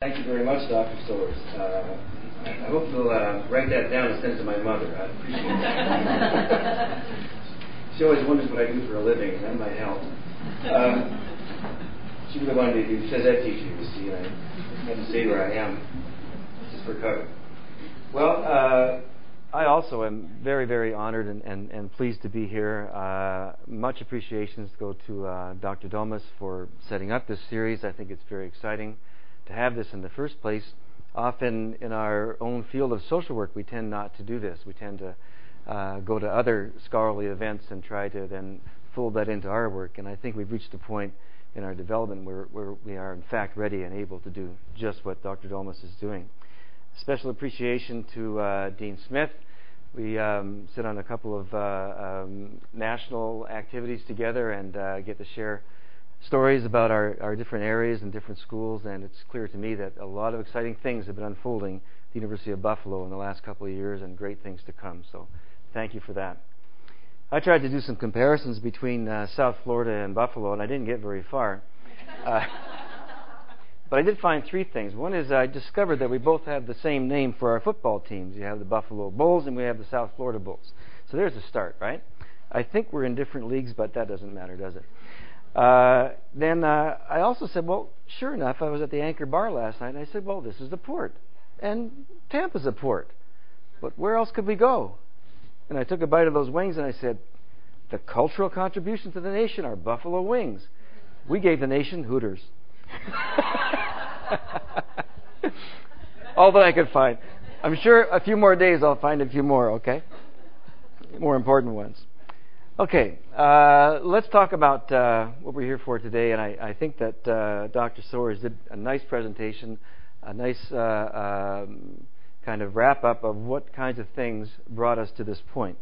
Thank you very much, Dr. Soares. I hope you'll write that down and send it to my mother. I'd appreciate it. She always wonders what I do for a living, and that might help. She really wanted me to do phys ed teacher, you see, and I had to say where I am, just for cover. Well, I also am very, very honored and pleased to be here. Much appreciations go to Dr. Domas for setting up this series. I think it's very exciting to have this in the first place. Often in our own field of social work, we tend not to do this. We tend to go to other scholarly events and try to then fold that into our work. And I think we've reached a point in our development where we are in fact ready and able to do just what Dr. Domas is doing. Special appreciation to Dean Smith. We sit on a couple of national activities together and get to share stories about our different areas and different schools, and it's clear to me that a lot of exciting things have been unfolding at the University of Buffalo in the last couple of years, and great things to come. So thank you for that. I tried to do some comparisons between South Florida and Buffalo, and I didn't get very far. But I did find three things. One is I discovered that we both have the same name for our football teams. You have the Buffalo Bulls and we have the South Florida Bulls. So there's a start, right? I think we're in different leagues, but that doesn't matter, does it? Then I also said, well, sure enough, I was at the Anchor Bar last night, and I said, well, this is the port, and Tampa's a port, but where else could we go? And I took a bite of those wings, and I said, the cultural contribution to the nation are buffalo wings. We gave the nation Hooters. All that I could find. I'm sure a few more days I'll find a few more, okay? More important ones. Okay, let's talk about what we're here for today, and I think that Dr. Soares did a nice presentation, a nice kind of wrap-up of what kinds of things brought us to this point.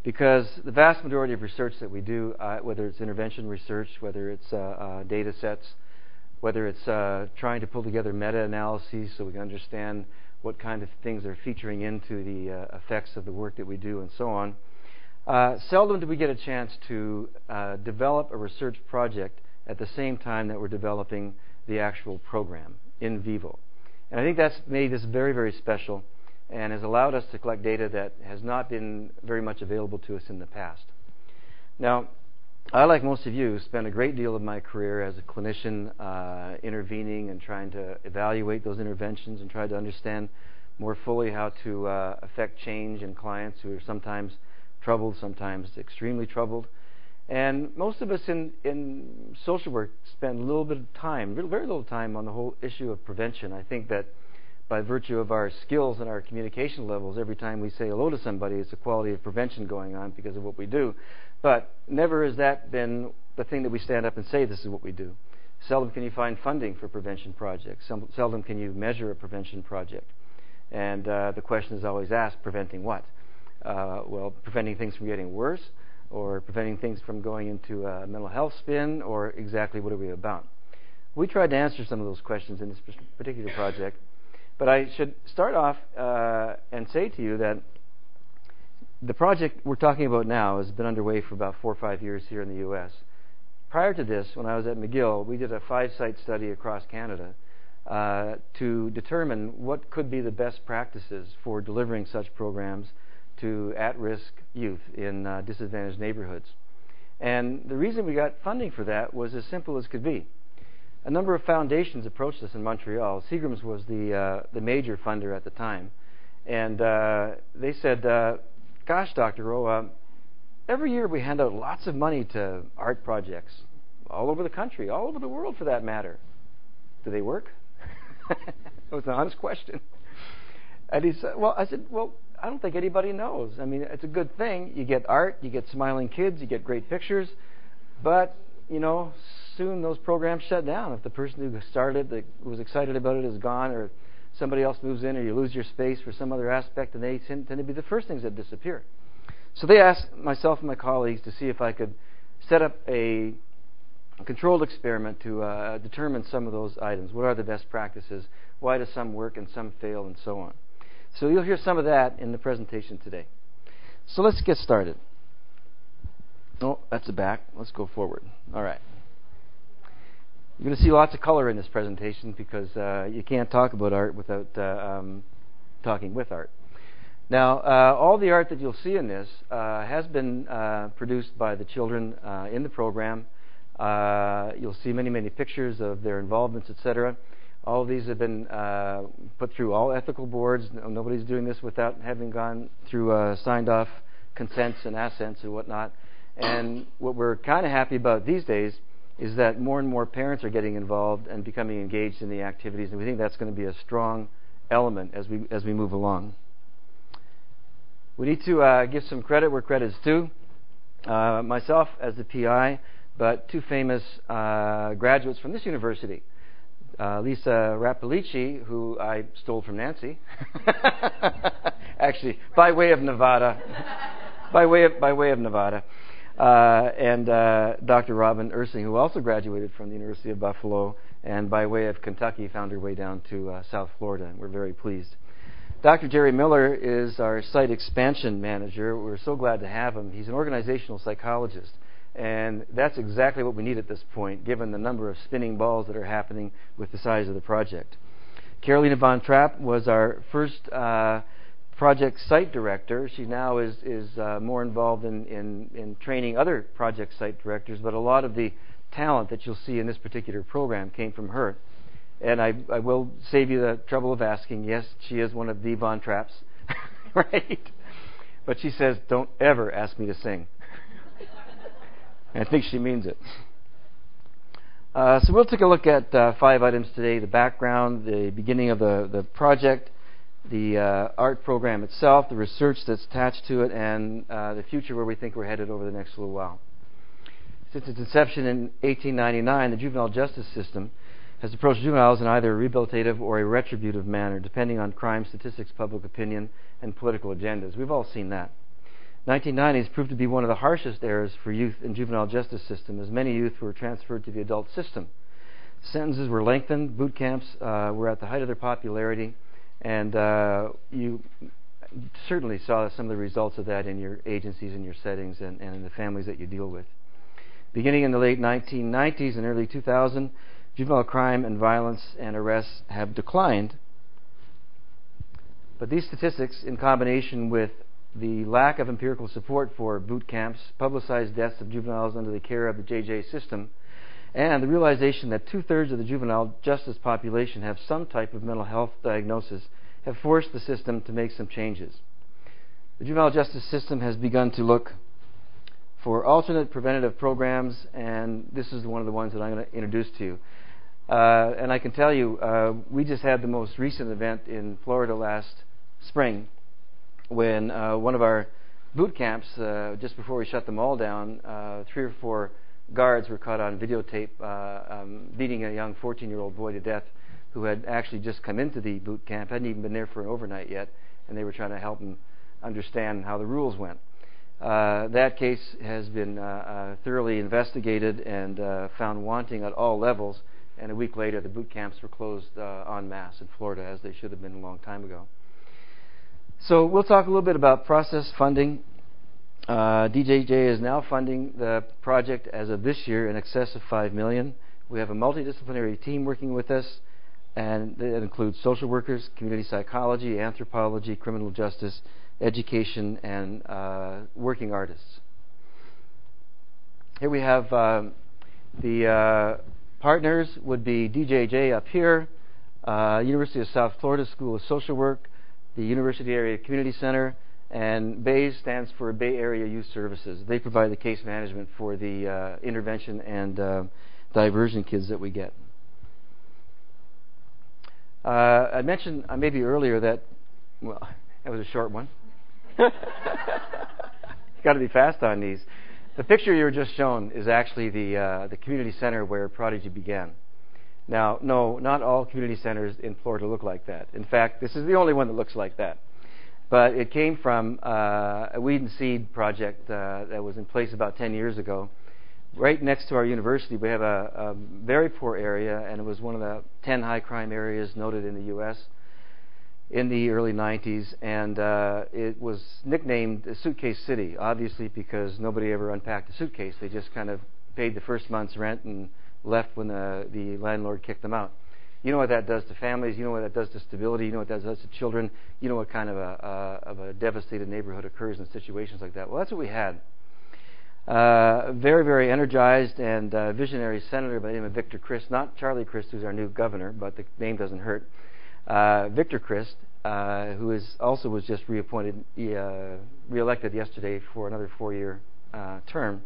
Because the vast majority of research that we do, whether it's intervention research, whether it's data sets, whether it's trying to pull together meta-analyses so we can understand what kind of things are featuring into the effects of the work that we do and so on, seldom do we get a chance to develop a research project at the same time that we're developing the actual program in vivo. And I think that's made this very, very special and has allowed us to collect data that has not been very much available to us in the past. Now, I, like most of you, spent a great deal of my career as a clinician intervening and trying to evaluate those interventions and try to understand more fully how to affect change in clients who are sometimes troubled, sometimes extremely troubled. And most of us in social work spend a little bit of time, very little time on the whole issue of prevention. I think that by virtue of our skills and our communication levels, every time we say hello to somebody, it's a quality of prevention going on because of what we do. But never has that been the thing that we stand up and say, this is what we do. Seldom can you find funding for prevention projects. Seldom can you measure a prevention project. And the question is always asked, preventing what? Well, preventing things from getting worse, or preventing things from going into a mental health spin, or exactly what are we about? We tried to answer some of those questions in this particular project, but I should start off and say to you that the project we're talking about now has been underway for about 4 or 5 years here in the U.S. Prior to this, when I was at McGill, we did a 5-site study across Canada to determine what could be the best practices for delivering such programs to at-risk youth in disadvantaged neighborhoods. And the reason we got funding for that was as simple as could be. A number of foundations approached us in Montreal. Seagram's was the major funder at the time. And they said, gosh, Dr. Rowe, every year we hand out lots of money to art projects all over the country, all over the world for that matter. Do they work? It was an honest question. And he said, well, I said, well, I don't think anybody knows. I mean, it's a good thing. You get art, you get smiling kids, you get great pictures, but, you know, soon those programs shut down. If the person who started, that was excited about it, is gone, or somebody else moves in, or you lose your space for some other aspect, and they tend to be the first things that disappear. So they asked myself and my colleagues to see if I could set up a controlled experiment to determine some of those items. What are the best practices? Why do some work and some fail, and so on? So you'll hear some of that in the presentation today. So let's get started. Oh, that's the back. Let's go forward. All right. You're going to see lots of color in this presentation because you can't talk about art without talking with art. Now, all the art that you'll see in this has been produced by the children in the program. You'll see many, many pictures of their involvements, etc. All of these have been put through all ethical boards. Nobody's doing this without having gone through signed-off consents and assents and whatnot. And what we're kind of happy about these days is that more and more parents are getting involved and becoming engaged in the activities, and we think that's going to be a strong element as we move along. We need to give some credit where credit's due. Myself as the PI, but two famous graduates from this university. Lisa Rapalici, who I stole from Nancy, actually by way of Nevada, by way of Nevada. And Dr. Robin Ursing, who also graduated from the University of Buffalo, and by way of Kentucky, found her way down to South Florida, and we're very pleased. Dr. Jerry Miller is our site expansion manager. We're so glad to have him. He's an organizational psychologist, and that's exactly what we need at this point, given the number of spinning balls that are happening with the size of the project. Carolina Von Trapp was our first project site director. She now is more involved in training other project site directors, but a lot of the talent that you'll see in this particular program came from her. And I will save you the trouble of asking, yes, she is one of the Von Trapps, right? But she says, don't ever ask me to sing. And I think she means it. So we'll take a look at 5 items today: the background, the beginning of the project, the art program itself, the research that's attached to it, and the future where we think we're headed over the next little while. Since its inception in 1899, the juvenile justice system has approached juveniles in either a rehabilitative or a retributive manner, depending on crime statistics, public opinion, and political agendas. We've all seen that. 1990s proved to be one of the harshest eras for youth in juvenile justice system, as many youth were transferred to the adult system. Sentences were lengthened, boot camps were at the height of their popularity, and you certainly saw some of the results of that in your agencies and your settings and in the families that you deal with. Beginning in the late 1990s and early 2000, juvenile crime and violence and arrests have declined. But these statistics, in combination with the lack of empirical support for boot camps, publicized deaths of juveniles under the care of the JJ system, and the realization that 2/3 of the juvenile justice population have some type of mental health diagnosis, have forced the system to make some changes. The juvenile justice system has begun to look for alternate preventative programs, and this is one of the ones that I'm going to introduce to you. And I can tell you, we just had the most recent event in Florida last spring, when one of our boot camps, just before we shut them all down, 3 or 4 guards were caught on videotape beating a young 14-year-old boy to death who had actually just come into the boot camp, hadn't even been there for an overnight yet, and they were trying to help him understand how the rules went. That case has been thoroughly investigated and found wanting at all levels, and a week later the boot camps were closed en masse in Florida, as they should have been a long time ago. So we'll talk a little bit about process funding. DJJ is now funding the project as of this year in excess of $5 million. We have a multidisciplinary team working with us, and that includes social workers, community psychology, anthropology, criminal justice, education, and working artists. Here we have the partners would be DJJ up here, University of South Florida School of Social Work, the University Area Community Center, and BAYS stands for Bay Area Youth Services. They provide the case management for the intervention and diversion kids that we get. I mentioned maybe earlier that, well, that was a short one. You've got to be fast on these. The picture you were just shown is actually the community center where Prodigy began. Now, no, not all community centers in Florida look like that. In fact, this is the only one that looks like that. But it came from a weed and seed project that was in place about 10 years ago. Right next to our university, we have a very poor area, and it was one of the 10 high crime areas noted in the U.S. in the early 90s, and it was nicknamed Suitcase City, obviously because nobody ever unpacked a suitcase. They just kind of paid the first month's rent and left when the landlord kicked them out. You know what that does to families. You know what that does to stability. You know what that does to children. You know what kind of a devastated neighborhood occurs in situations like that. Well, that's what we had. Very, very energized and visionary senator by the name of Victor Crist, not Charlie Crist, who's our new governor, but the name doesn't hurt. Victor Crist, who was just reelected yesterday for another 4-year term,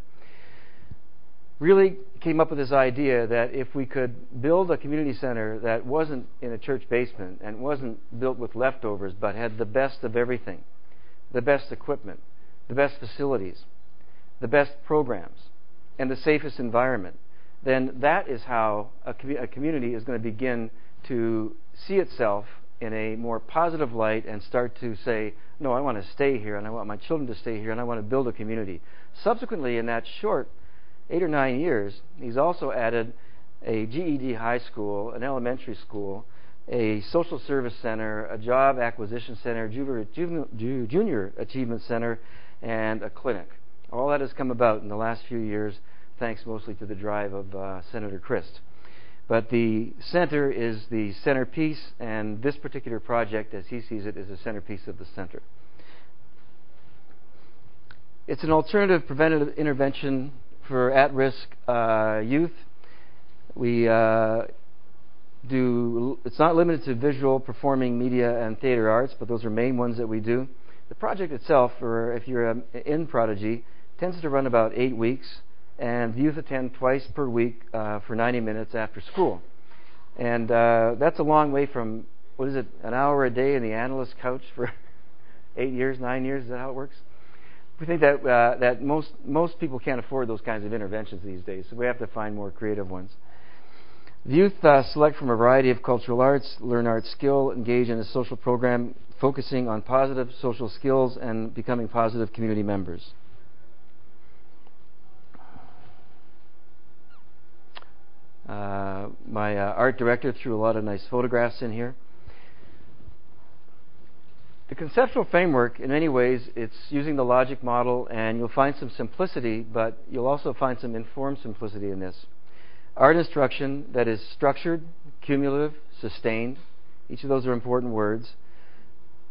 really came up with this idea that if we could build a community center that wasn't in a church basement and wasn't built with leftovers but had the best of everything, the best equipment, the best facilities, the best programs, and the safest environment, then that is how a community is going to begin to see itself in a more positive light and start to say, no, I want to stay here and I want my children to stay here and I want to build a community. Subsequently, in that short 8 or 9 years, he's also added a GED high school, an elementary school, a social service center, a job acquisition center, junior achievement center, and a clinic. All that has come about in the last few years, thanks mostly to the drive of Senator Crist. But the center is the centerpiece, and this particular project, as he sees it, is the centerpiece of the center. It's an alternative preventative intervention for at-risk youth. We it's not limited to visual, performing, media, and theater arts, but those are main ones that we do. The project itself, or if you're in Prodigy, tends to run about 8 weeks, and the youth attend twice per week for 90 minutes after school. And that's a long way from, an hour a day in the analyst couch for 8 years, 9 years? Is that how it works? We think that most people can't afford those kinds of interventions these days, so we have to find more creative ones. The youth select from a variety of cultural arts, learn art skill, engage in a social program focusing on positive social skills and becoming positive community members. My art director threw a lot of nice photographs in here. The conceptual framework, in many ways, it's using the logic model, and you'll find some simplicity, but you'll also find some informed simplicity in this. Art instruction that is structured, cumulative, sustained. Each of those are important words.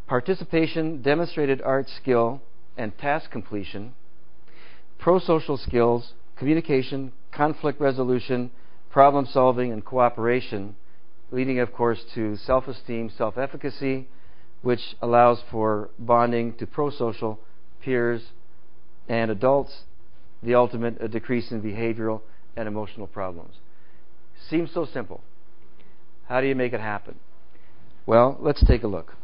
Participation, demonstrated art skill, and task completion. Pro-social skills, communication, conflict resolution, problem solving, and cooperation, leading, of course, to self-esteem, self-efficacy, which allows for bonding to pro-social, peers, and adults, the ultimate, a decrease in behavioral and emotional problems. Seems so simple. How do you make it happen? Well, let's take a look.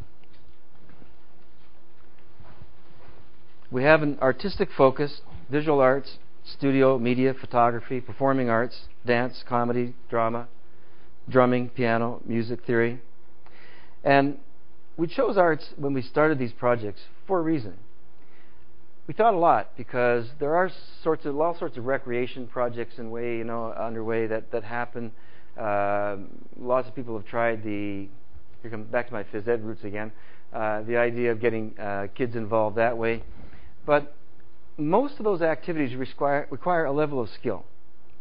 We have an artistic focus, visual arts, studio, media, photography, performing arts, dance, comedy, drama, drumming, piano, music theory. And we chose arts when we started these projects for a reason. We thought a lot because there are all sorts of recreation projects underway that happen. Lots of people have tried here come back to my phys ed roots again, the idea of getting kids involved that way. But most of those activities require a level of skill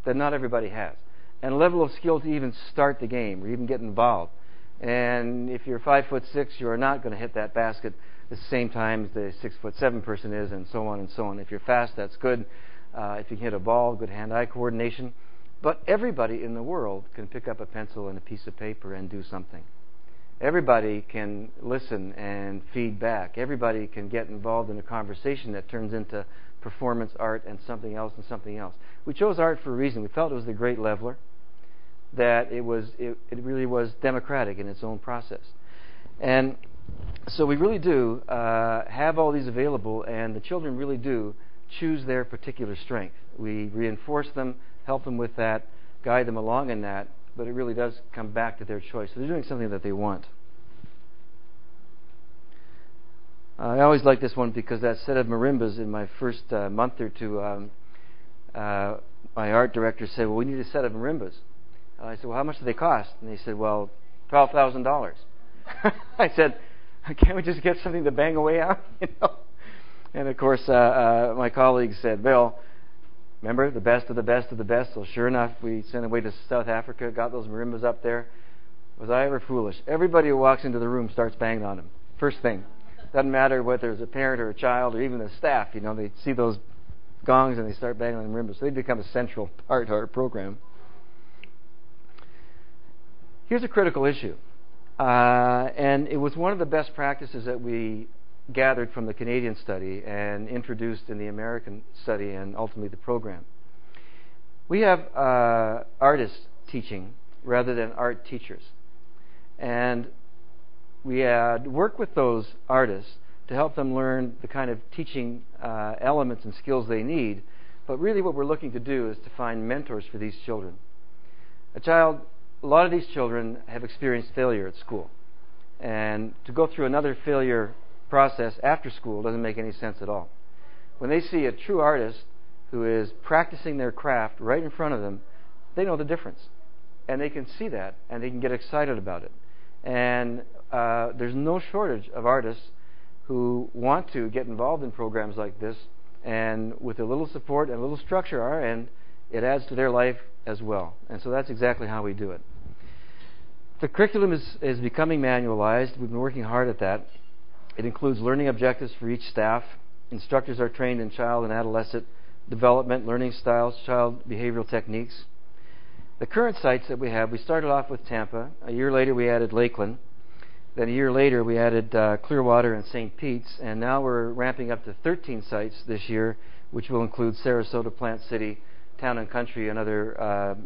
that not everybody has, and a level of skill to even start the game or even get involved. And if you're 5'6", you are not going to hit that basket at the same time as the 6'7" person is, and so on and so on. If you're fast, that's good. If you can hit a ball, good hand-eye coordination. But everybody in the world can pick up a pencil and a piece of paper and do something. Everybody can listen and feed back. Everybody can get involved in a conversation that turns into performance art and something else and something else. We chose art for a reason. We felt it was the great leveler, that it really was democratic in its own process. And so we really do have all these available, and the children really do choose their particular strength. We reinforce them, help them with that, guide them along in that, but it really does come back to their choice. So they're doing something that they want. I always like this one because that set of marimbas in my first month or two, my art director said, well, we need a set of marimbas. I said, well, how much do they cost? And they said, well, $12,000. I said, can't we just get something to bang away on? And of course, my colleagues said, well, Remember, the best of the best of the best. So sure enough, we sent away to South Africa, got those marimbas up there. Was I ever foolish? Everybody who walks into the room starts banging on them. First thing. Doesn't matter whether it's a parent or a child or even the staff. You know, they see those gongs and they start banging on the marimbas. So they become a central part of our program. Here's a critical issue. And it was one of the best practices that we gathered from the Canadian study and introduced in the American study and ultimately the program. We have artists teaching rather than art teachers. And we had worked with those artists to help them learn the kind of teaching elements and skills they need. But really what we're looking to do is to find mentors for these children. A lot of these children have experienced failure at school. And to go through another failure process after school doesn't make any sense at all. When they see a true artist who is practicing their craft right in front of them, they know the difference. And they can see that, and they can get excited about it. And there's no shortage of artists who want to get involved in programs like this, and with a little support and a little structure on our end, it adds to their life as well. And so that's exactly how we do it. The curriculum is becoming manualized. We've been working hard at that. It includes learning objectives for each staff. Instructors are trained in child and adolescent development, learning styles, child behavioral techniques. The current sites that we have, we started off with Tampa. A year later, we added Lakeland. Then a year later, we added Clearwater and St. Pete's. And now we're ramping up to 13 sites this year, which will include Sarasota, Plant City, Town and Country, another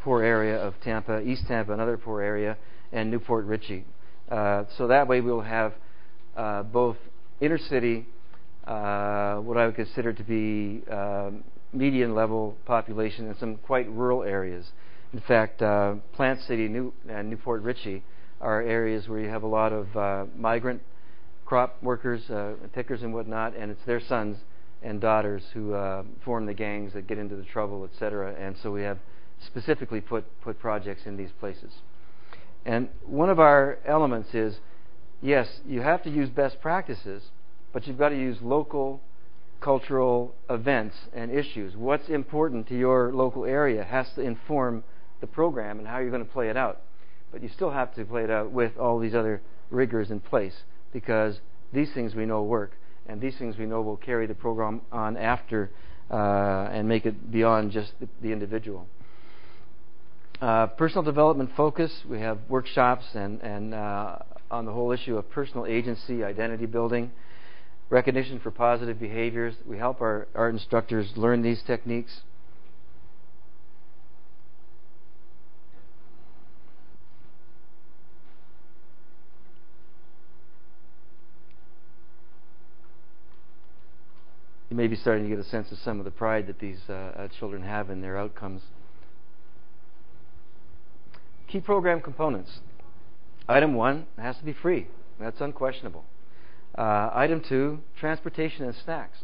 poor area of Tampa, East Tampa, another poor area, and Newport Richey. So that way we'll have both inner city, what I would consider to be median level population, and some quite rural areas. In fact, Plant City and Newport Richey are areas where you have a lot of migrant crop workers, pickers and whatnot, and it's their sons and daughters who form the gangs that get into the trouble, etc. And so we have specifically put projects in these places. And one of our elements is, yes, you have to use best practices, but you've got to use local cultural events and issues. What's important to your local area has to inform the program and how you're going to play it out. But you still have to play it out with all these other rigors in place, because these things we know work. And these things we know will carry the program on after and make it beyond just the individual. Personal development focus, we have workshops and on the whole issue of personal agency, identity building, recognition for positive behaviors. We help our art instructors learn these techniques. You may be starting to get a sense of some of the pride that these children have in their outcomes. Key program components. Item 1 has to be free. That's unquestionable. Item 2, transportation and snacks.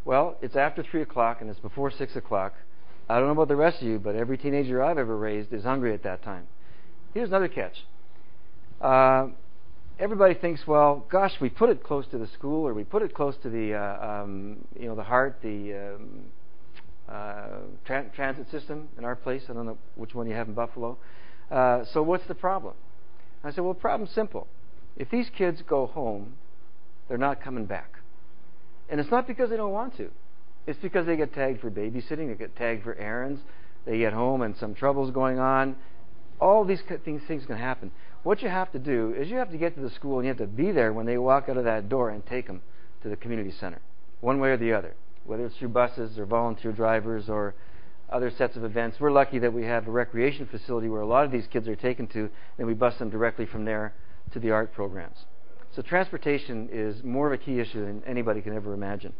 Well, it's after 3 o'clock and it's before 6 o'clock. I don't know about the rest of you, but every teenager I've ever raised is hungry at that time. Here's another catch. Everybody thinks, well, gosh, we put it close to the school, or we put it close to the, the heart, the transit system in our place. I don't know which one you have in Buffalo. So what's the problem? I said, well, the problem's simple. If these kids go home, they're not coming back. And it's not because they don't want to. It's because they get tagged for babysitting, they get tagged for errands, they get home and some trouble's going on. All these things can happen. What you have to do is you have to get to the school and you have to be there when they walk out of that door and take them to the community center, one way or the other, whether it's through buses or volunteer drivers or other sets of events. We're lucky that we have a recreation facility where a lot of these kids are taken to, and we bus them directly from there to the art programs. So transportation is more of a key issue than anybody can ever imagine.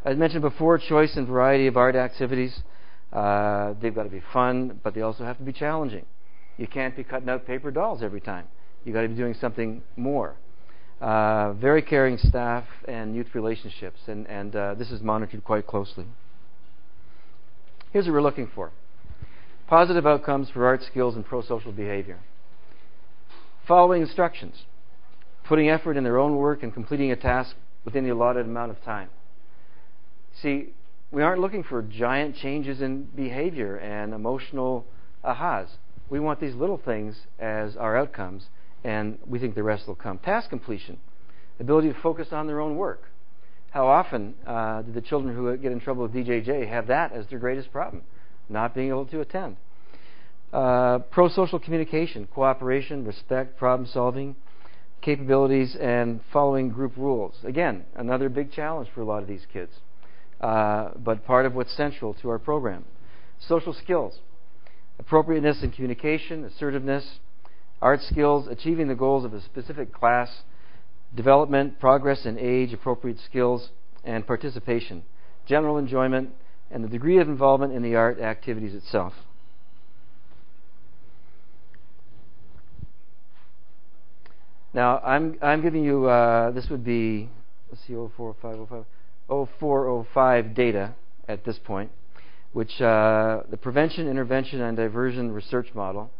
As mentioned before, choice and variety of art activities. They've got to be fun, but they also have to be challenging. You can't be cutting out paper dolls every time. You've got to be doing something more. Very caring staff and youth relationships, and this is monitored quite closely. Here's what we're looking for. Positive outcomes for art skills and pro-social behavior. Following instructions. Putting effort in their own work and completing a task within the allotted amount of time. See, we aren't looking for giant changes in behavior and emotional ahas. We want these little things as our outcomes, and we think the rest will come. Task completion, ability to focus on their own work. How often do the children who get in trouble with DJJ have that as their greatest problem? Not being able to attend. Pro-social communication, cooperation, respect, problem solving, capabilities, and following group rules. Again, another big challenge for a lot of these kids, but part of what's central to our program. Social skills, appropriateness in communication, assertiveness, art skills, achieving the goals of a specific class, development, progress in age, appropriate skills, and participation, general enjoyment, and the degree of involvement in the art activities itself. Now, I'm giving you, this would be, let's see, 0405 data at this point, which the prevention, intervention, and diversion research model.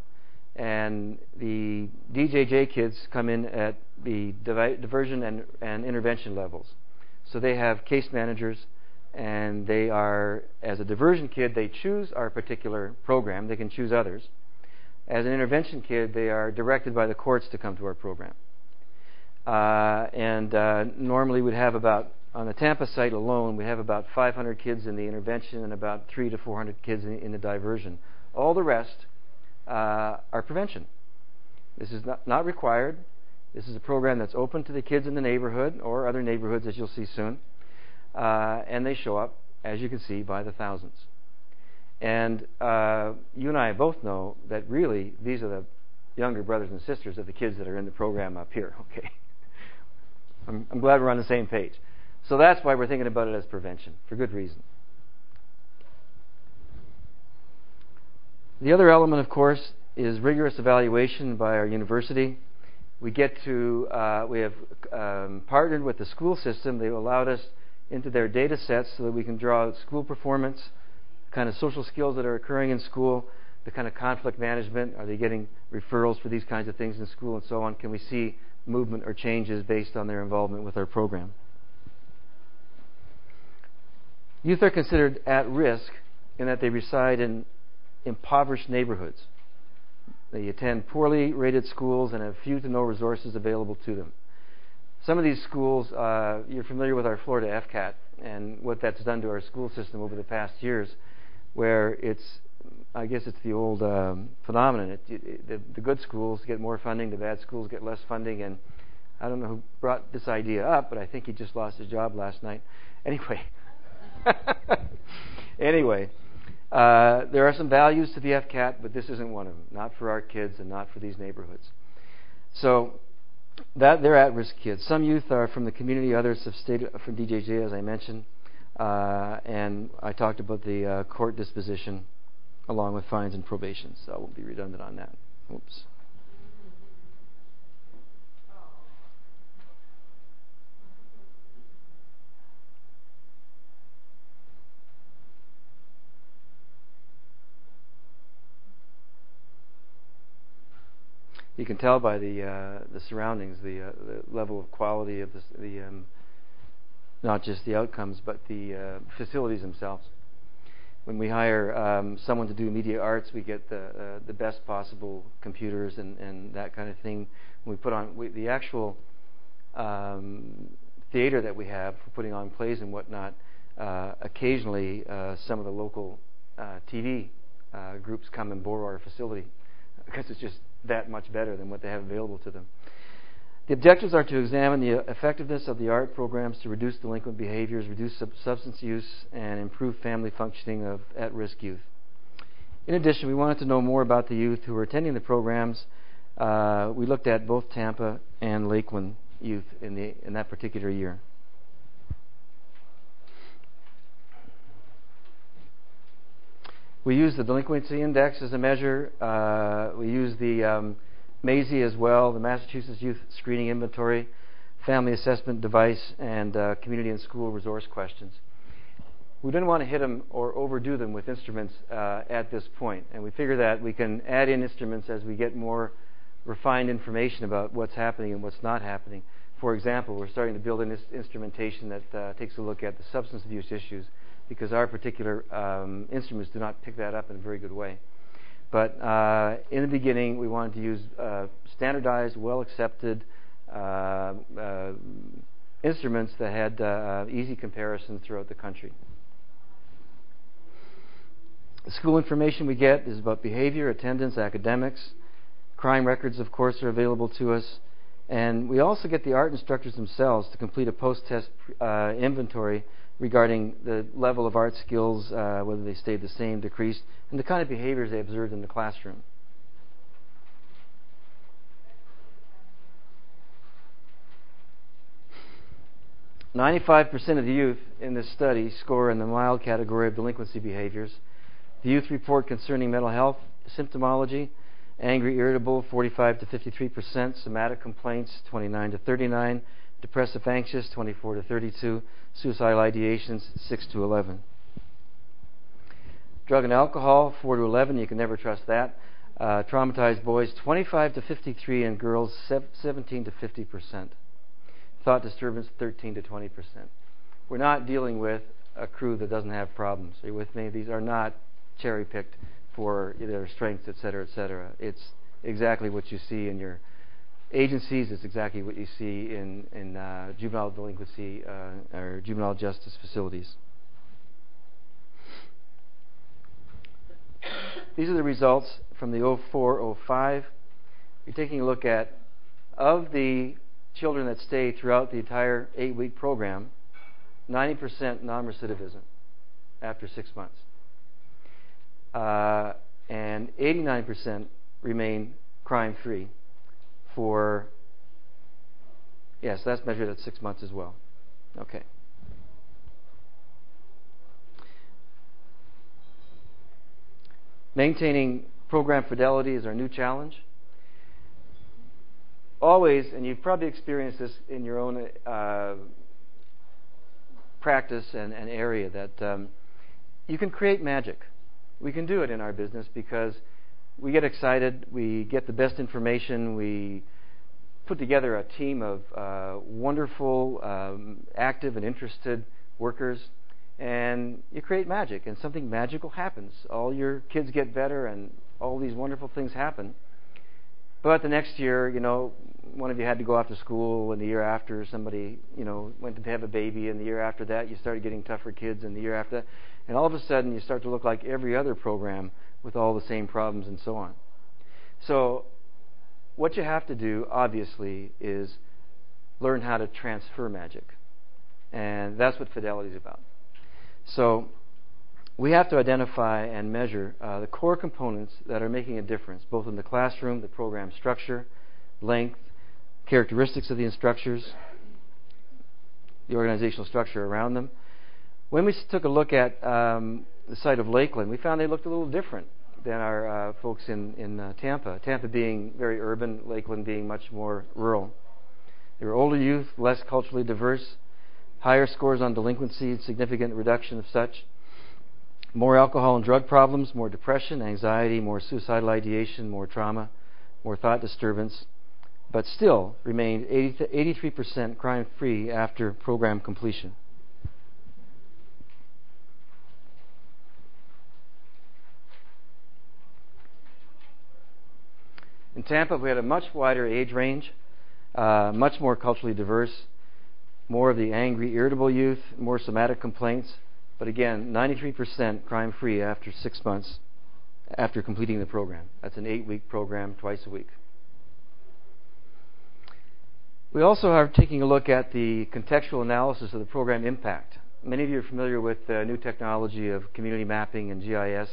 And the DJJ kids come in at the diversion and intervention levels. So they have case managers, and they are, as a diversion kid, they choose our particular program. They can choose others. As an intervention kid, they are directed by the courts to come to our program. Normally we'd have about, on the Tampa site alone, we have about 500 kids in the intervention and about 300 to 400 kids in the diversion. All the rest are prevention. This is not required. This is a program that's open to the kids in the neighborhood or other neighborhoods, as you'll see soon. And they show up, as you can see, by the thousands. And you and I both know that really these are the younger brothers and sisters of the kids that are in the program up here. Okay, I'm glad we're on the same page. So that's why we're thinking about it as prevention, for good reason. The other element, of course, is rigorous evaluation by our university. We have partnered with the school system. They've allowed us into their data sets so that we can draw out school performance, kind of social skills that are occurring in school, the kind of conflict management. Are they getting referrals for these kinds of things in school and so on? Can we see movement or changes based on their involvement with our program? Youth are considered at risk in that they reside in impoverished neighborhoods. They attend poorly rated schools and have few to no resources available to them. Some of these schools, you're familiar with our Florida FCAT and what that's done to our school system over the past years, where I guess it's the old phenomenon. The good schools get more funding, the bad schools get less funding, and I don't know who brought this idea up, but I think he just lost his job last night. Anyway, there are some values to the FCAT, but this isn't one of them. Not for our kids and not for these neighborhoods. So they're at-risk kids. Some youth are from the community, others have stayed from DJJ, as I mentioned. And I talked about the court disposition along with fines and probation, so I won't be redundant on that. Oops. You can tell by the surroundings, the level of quality of the not just the outcomes, but the facilities themselves. When we hire someone to do media arts, we get the best possible computers and that kind of thing. When we put on the actual theater that we have for putting on plays and whatnot, occasionally some of the local TV groups come and borrow our facility because it's just that much better than what they have available to them. The objectives are to examine the effectiveness of the art programs to reduce delinquent behaviors, reduce substance use, and improve family functioning of at-risk youth. In addition, we wanted to know more about the youth who were attending the programs. We looked at both Tampa and Lakeland youth in that particular year. We used the delinquency index as a measure. We used the MASI as well, the Massachusetts Youth Screening Inventory, Family Assessment Device, and Community and School Resource Questions. We didn't want to hit them or overdo them with instruments at this point, and we figure that we can add in instruments as we get more refined information about what's happening and what's not happening. For example, we're starting to build in this instrumentation that takes a look at the substance abuse issues because our particular instruments do not pick that up in a very good way. But in the beginning, we wanted to use standardized, well-accepted instruments that had easy comparisons throughout the country. The school information we get is about behavior, attendance, academics. Crime records, of course, are available to us. And we also get the art instructors themselves to complete a post-test inventory regarding the level of art skills, whether they stayed the same, decreased, and the kind of behaviors they observed in the classroom. "95% of the youth in this study score in the mild category of delinquency behaviors. The youth report concerning mental health symptomology: angry, irritable, 45 to 53%; somatic complaints, 29 to 39; depressive, anxious, 24 to 32; suicidal ideations, 6 to 11. Drug and alcohol, 4 to 11. You can never trust that. Traumatized boys, 25 to 53, and girls, 17 to 50%. Thought disturbance, 13 to 20%. We're not dealing with a crew that doesn't have problems. Are you with me? These are not cherry-picked for their strengths, et cetera, et cetera. It's exactly what you see in your agencies. It's exactly what you see in juvenile delinquency or juvenile justice facilities. These are the results from the 04-05. You're taking a look at, of the children that stay throughout the entire 8-week program, 90% non-recidivism after 6 months. And 89% remain crime-free for, yes, that's measured at 6 months as well. Okay. Maintaining program fidelity is our new challenge. Always, and you've probably experienced this in your own practice and area, that you can create magic. We can do it in our business because we get excited, we get the best information, we put together a team of wonderful, active and interested workers, and you create magic, and something magical happens. All your kids get better, and all these wonderful things happen. But the next year, one of you had to go off to school, and the year after somebody, went to have a baby, and the year after that you started getting tougher kids, and the year after that, and all of a sudden you start to look like every other program with all the same problems and so on. So what you have to do, obviously, is learn how to transfer magic. And that's what Fidelity is about. So we have to identify and measure the core components that are making a difference, both in the classroom, the program structure, length, characteristics of the instructors, the organizational structure around them. When we took a look at the site of Lakeland, we found they looked a little different than our folks in Tampa. Tampa being very urban, Lakeland being much more rural. They were older youth, less culturally diverse, higher scores on delinquency, significant reduction of such, more alcohol and drug problems, more depression, anxiety, more suicidal ideation, more trauma, more thought disturbance, but still remained 83% crime-free after program completion. In Tampa, we had a much wider age range, much more culturally diverse, more of the angry, irritable youth, more somatic complaints, but again, 93% crime-free after 6 months after completing the program. That's an 8-week program, twice a week. We also are taking a look at the contextual analysis of the program impact. Many of you are familiar with the new technology of community mapping and GIS,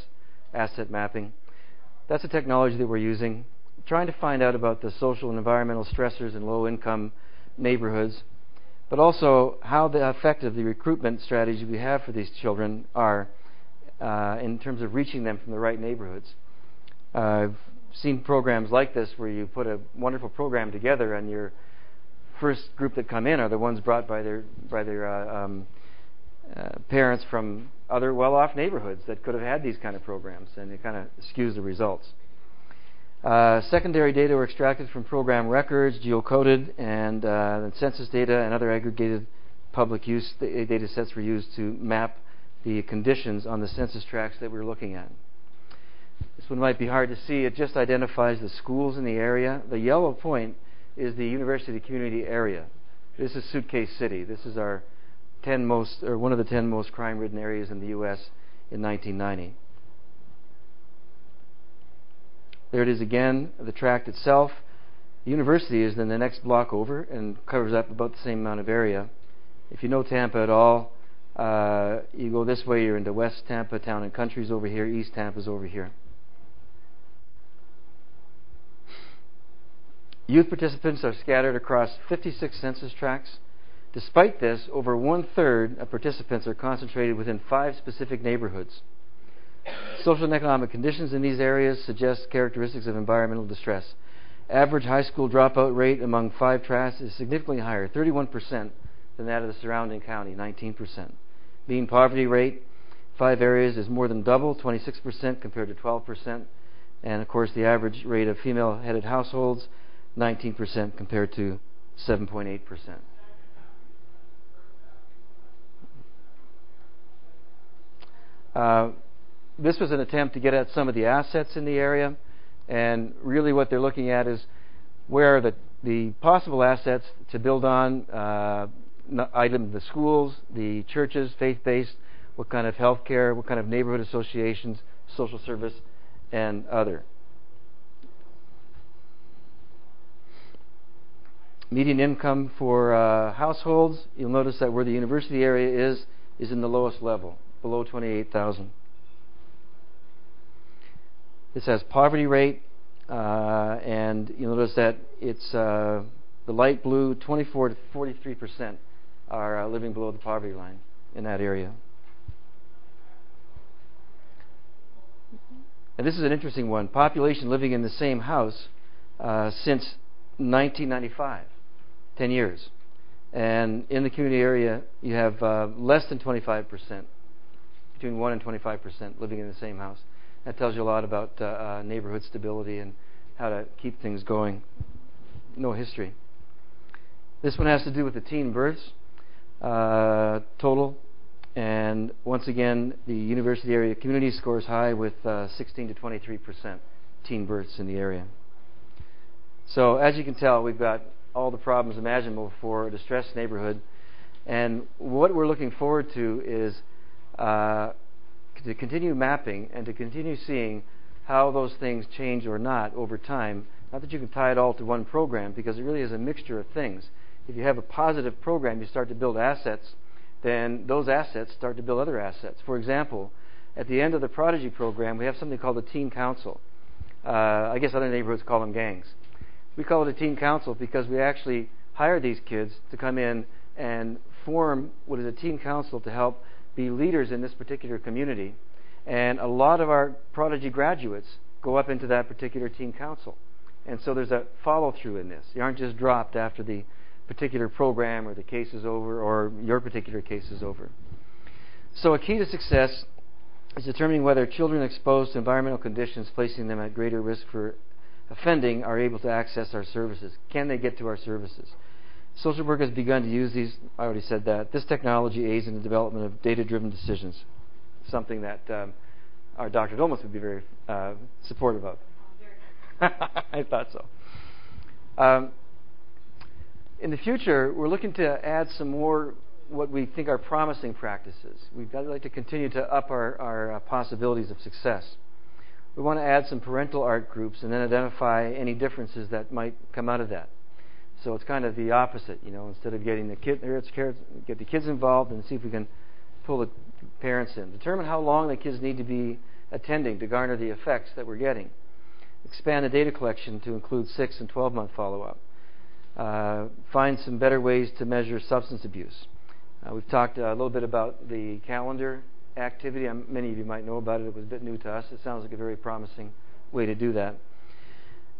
asset mapping. That's a technology that we're using, trying to find out about the social and environmental stressors in low-income neighborhoods, but also how effective the recruitment strategies we have for these children are in terms of reaching them from the right neighborhoods. I've seen programs like this where you put a wonderful program together, and your first group that come in are the ones brought by their parents from other well-off neighborhoods that could have had these kind of programs, and it kind of skews the results. Secondary data were extracted from program records, geocoded, and census data and other aggregated public use data sets were used to map the conditions on the census tracts that we're looking at. This one might be hard to see. It just identifies the schools in the area. The yellow point is the university community area. This is Suitcase City. This is our one of the 10 most crime-ridden areas in the U.S. in 1990. There it is again, the tract itself. The university is then the next block over and covers up about the same amount of area. If you know Tampa at all, you go this way, you're into West Tampa, Town and Country's over here, East Tampa's over here. Youth participants are scattered across 56 census tracts. Despite this, over 1/3 of participants are concentrated within 5 specific neighborhoods. Social and economic conditions in these areas suggest characteristics of environmental distress. Average high school dropout rate among 5 tracts is significantly higher, 31%, than that of the surrounding county, 19%. Mean poverty rate, 5 areas, is more than double, 26% compared to 12%. And of course, the average rate of female-headed households, 19% compared to 7.8%. This was an attempt to get at some of the assets in the area, and really what they're looking at is where are the possible assets to build on, the schools, the churches, faith-based, what kind of health care, what kind of neighborhood associations, social service, and other. Median income for households, you'll notice that where the university area is in the lowest level, below $28,000. This has poverty rate, and you'll notice that it's the light blue, 24 to 43% are living below the poverty line in that area. And this is an interesting one. Population living in the same house since 1995, 10 years. And in the community area, you have less than 25%, between 1 and 25% living in the same house. That tells you a lot about neighborhood stability and how to keep things going. No history. This one has to do with the teen births total. And once again, the university area community scores high with 16 to 23% teen births in the area. So as you can tell, we've got all the problems imaginable for a distressed neighborhood. And what we're looking forward to is to continue mapping and to continue seeing how those things change or not over time. Not that you can tie it all to one program, because it really is a mixture of things. If you have a positive program, you start to build assets, then those assets start to build other assets. For example, at the end of the Prodigy program, we have something called a teen council. I guess other neighborhoods call them gangs. We call it a teen council because we actually hire these kids to come in and form what is a teen council to help be leaders in this particular community. And a lot of our Prodigy graduates go up into that particular teen council. And so there's a follow-through in this. You aren't just dropped after the particular program or the case is over or your particular case is over. So a key to success is determining whether children exposed to environmental conditions placing them at greater risk for offending are able to access our services. Can they get to our services? Social work has begun to use these, I already said that. This technology aids in the development of data-driven decisions, something that our Dr. Dolmas would be very supportive of. I thought so. In the future, we're looking to add some more what we think are promising practices. We'd like to continue to up our possibilities of success. We want to add some parental art groups and then identify any differences that might come out of that. So it's kind of the opposite, you know. Instead of getting the kid, get the kids involved and see if we can pull the parents in. Determine how long the kids need to be attending to garner the effects that we're getting. Expand the data collection to include 6 and 12-month follow-up. Find some better ways to measure substance abuse. We've talked a little bit about the calendar activity. Many of you might know about it. It was a bit new to us. It sounds like a very promising way to do that.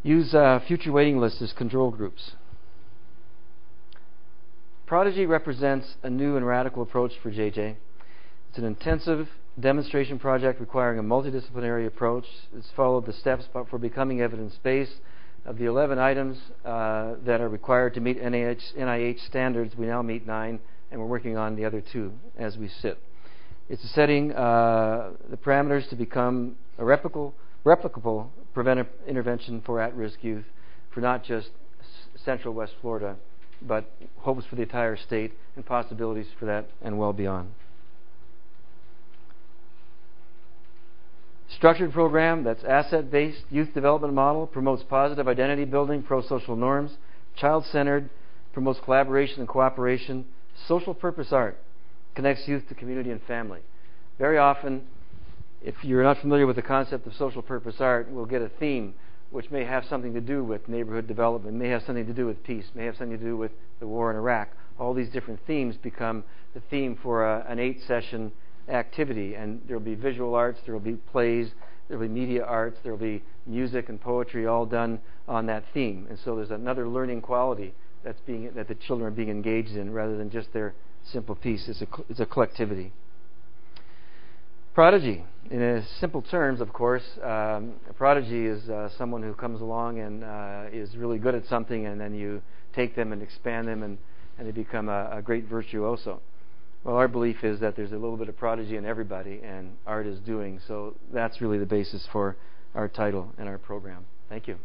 Use future waiting lists as control groups. Prodigy represents a new and radical approach for JJ. It's an intensive demonstration project requiring a multidisciplinary approach. It's followed the steps for becoming evidence-based. Of the 11 items that are required to meet NIH standards, we now meet 9, and we're working on the other 2 as we sit. It's setting the parameters to become a replicable preventive intervention for at-risk youth for not just Central West Florida, but hopes for the entire state and possibilities for that and well beyond. Structured program that's asset-based youth development model, promotes positive identity building, pro-social norms, child-centered, promotes collaboration and cooperation, social purpose art, connects youth to community and family. Very often, if you're not familiar with the concept of social purpose art, we'll get a theme which may have something to do with neighborhood development, may have something to do with peace, may have something to do with the war in Iraq. All these different themes become the theme for an 8-session activity, and there will be visual arts, there will be plays, there will be media arts, there will be music and poetry, all done on that theme. And so there's another learning quality that the children are being engaged in, rather than just their simple piece. It's a collectivity. Prodigy, in simple terms, of course, a prodigy is someone who comes along and is really good at something, and then you take them and expand them, and they become a great virtuoso. Well, our belief is that there's a little bit of prodigy in everybody, and art is doing. So that's really the basis for our title and our program. Thank you.